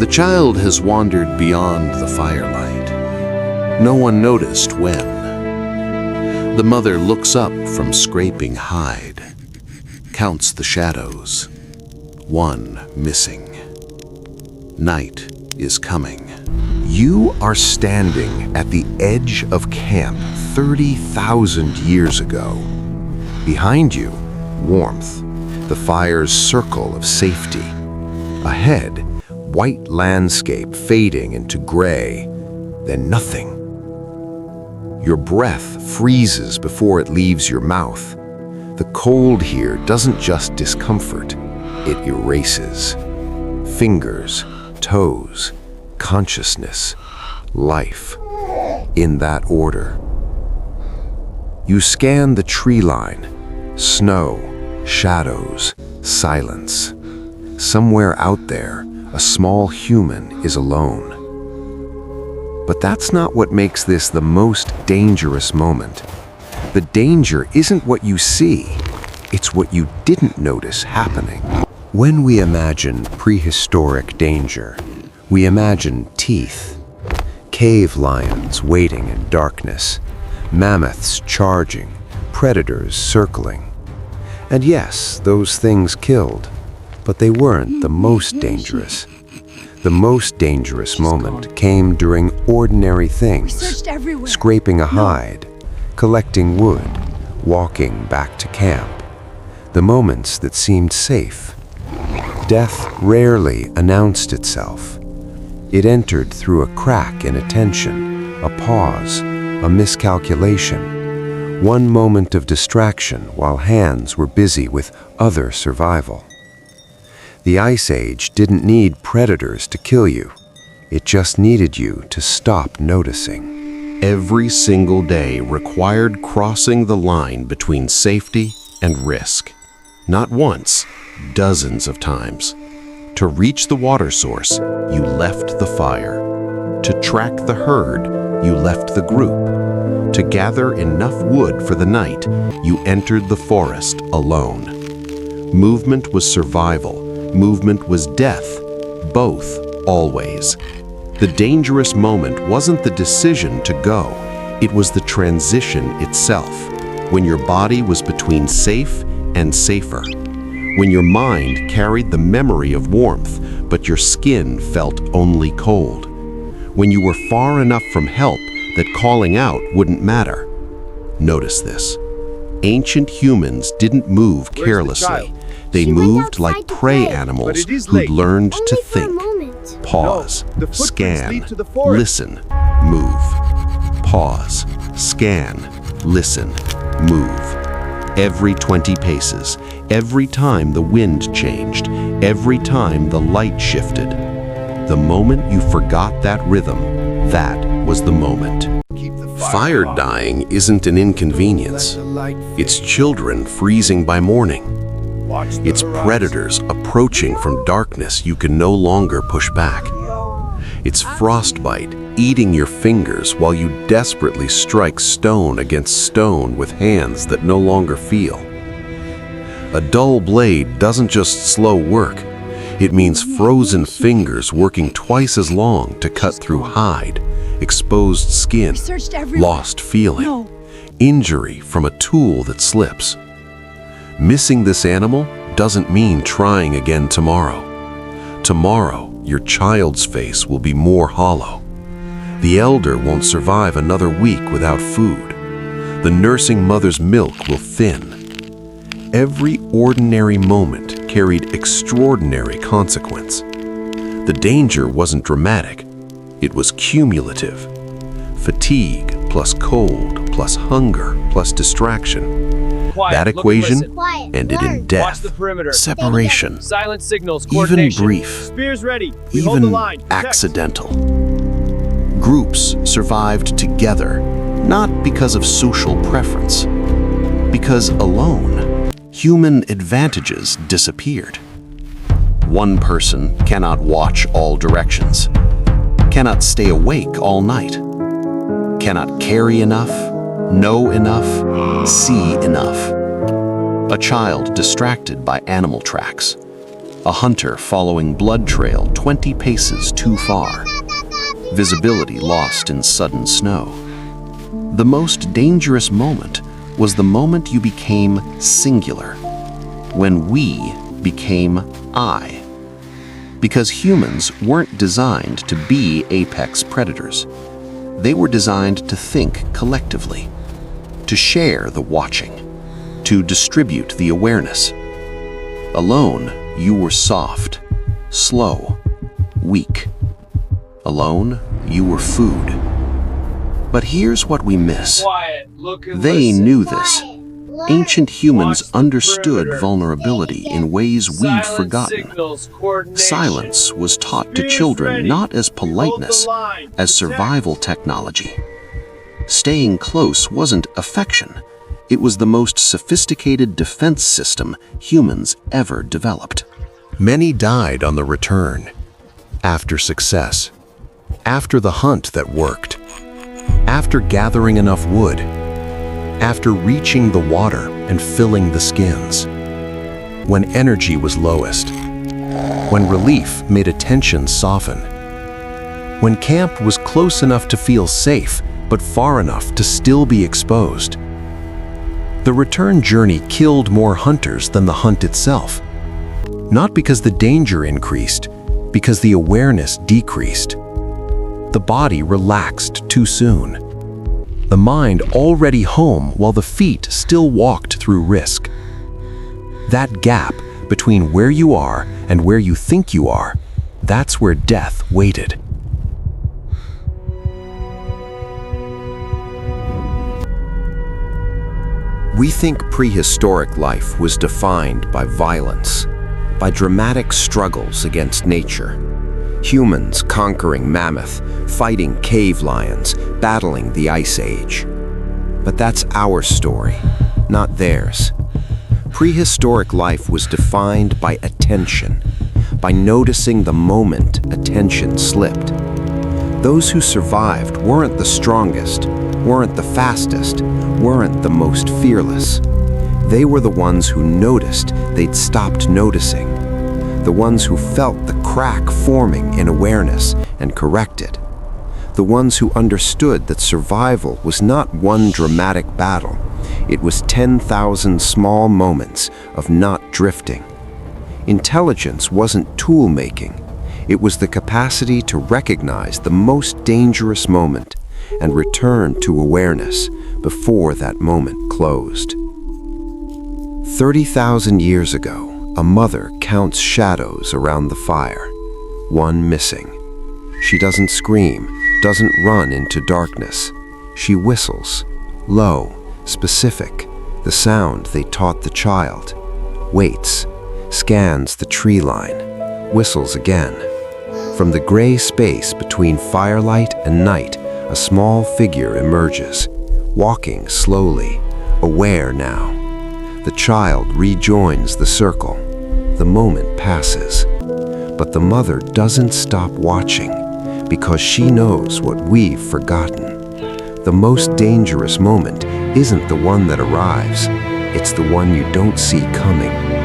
The child has wandered beyond the firelight. No one noticed when. The mother looks up from scraping hide, counts the shadows. One missing. Night is coming. You are standing at the edge of camp 30,000 years ago. Behind you, warmth, the fire's circle of safety. Ahead, white landscape fading into gray, then nothing. Your breath freezes before it leaves your mouth. The cold here doesn't just discomfort, it erases. Fingers, toes, consciousness, life, in that order. You scan the tree line, snow, shadows, silence. Somewhere out there, a small human is alone. But that's not what makes this the most dangerous moment. The danger isn't what you see, it's what you didn't notice happening. When we imagine prehistoric danger, we imagine teeth, cave lions waiting in darkness, mammoths charging, predators circling. And yes, those things killed, but they weren't the most dangerous. The most dangerous moment came during ordinary things, scraping a hide, collecting wood, walking back to camp. The moments that seemed safe. Death rarely announced itself. It entered through a crack in attention, a pause, a miscalculation, one moment of distraction while hands were busy with other survival. The Ice Age didn't need predators to kill you. It just needed you to stop noticing. Every single day required crossing the line between safety and risk. Not once, dozens of times. To reach the water source, you left the fire. To track the herd, you left the group. To gather enough wood for the night, you entered the forest alone. Movement was survival. Movement was death, both, always. The dangerous moment wasn't the decision to go, it was the transition itself, when your body was between safe and safer, when your mind carried the memory of warmth, but your skin felt only cold, when you were far enough from help that calling out wouldn't matter. Notice this. Ancient humans didn't move carelessly. They moved like prey animals who'd learned to think. Pause, scan, listen, move. Pause, scan, listen, move. Every 20 paces, every time the wind changed, every time the light shifted. The moment you forgot that rhythm, that was the moment. Fire dying isn't an inconvenience. It's children freezing by morning. It's predators approaching from darkness you can no longer push back. It's frostbite eating your fingers while you desperately strike stone against stone with hands that no longer feel. A dull blade doesn't just slow work. It means frozen fingers working twice as long to cut through hide, exposed skin, lost feeling, injury from a tool that slips. Missing this animal doesn't mean trying again tomorrow. Tomorrow, your child's face will be more hollow. The elder won't survive another week without food. The nursing mother's milk will thin. Every ordinary moment carried extraordinary consequence. The danger wasn't dramatic. It was cumulative. Fatigue plus cold plus hunger plus distraction. That equation ended in death, separation, even brief, even accidental. Groups survived together, not because of social preference, because alone, human advantages disappeared. One person cannot watch all directions, cannot stay awake all night, cannot carry enough, know enough, see enough. A child distracted by animal tracks. A hunter following blood trail 20 paces too far. Visibility lost in sudden snow. The most dangerous moment was the moment you became singular, when we became I. Because humans weren't designed to be apex predators. They were designed to think collectively, to share the watching, to distribute the awareness. Alone, you were soft, slow, weak. Alone, you were food. But here's what we miss. They knew this. Ancient humans understood vulnerability in ways we'd forgotten. Silence was taught to children not as politeness, as survival technology. Staying close wasn't affection. It was the most sophisticated defense system humans ever developed. Many died on the return, after success, after the hunt that worked, after gathering enough wood, after reaching the water and filling the skins, when energy was lowest, when relief made attention soften, when camp was close enough to feel safe but far enough to still be exposed. The return journey killed more hunters than the hunt itself, not because the danger increased, because the awareness decreased. The body relaxed too soon. The mind already home while the feet still walked through risk. That gap between where you are and where you think you are, that's where death waited. We think prehistoric life was defined by violence, by dramatic struggles against nature. Humans conquering mammoth, fighting cave lions, battling the Ice Age. But that's our story, not theirs. Prehistoric life was defined by attention, by noticing the moment attention slipped. Those who survived weren't the strongest, weren't the fastest, weren't the most fearless. They were the ones who noticed they'd stopped noticing. The ones who felt the crack forming in awareness and corrected. The ones who understood that survival was not one dramatic battle. It was 10,000 small moments of not drifting. Intelligence wasn't tool-making. It was the capacity to recognize the most dangerous moment and return to awareness before that moment closed. 30,000 years ago, a mother counts shadows around the fire, one missing. She doesn't scream, doesn't run into darkness. She whistles, low, specific, the sound they taught the child. Waits, scans the tree line, whistles again. From the gray space between firelight and night, a small figure emerges, walking slowly, aware now. The child rejoins the circle. The moment passes. But the mother doesn't stop watching because she knows what we've forgotten. The most dangerous moment isn't the one that arrives. It's the one you don't see coming.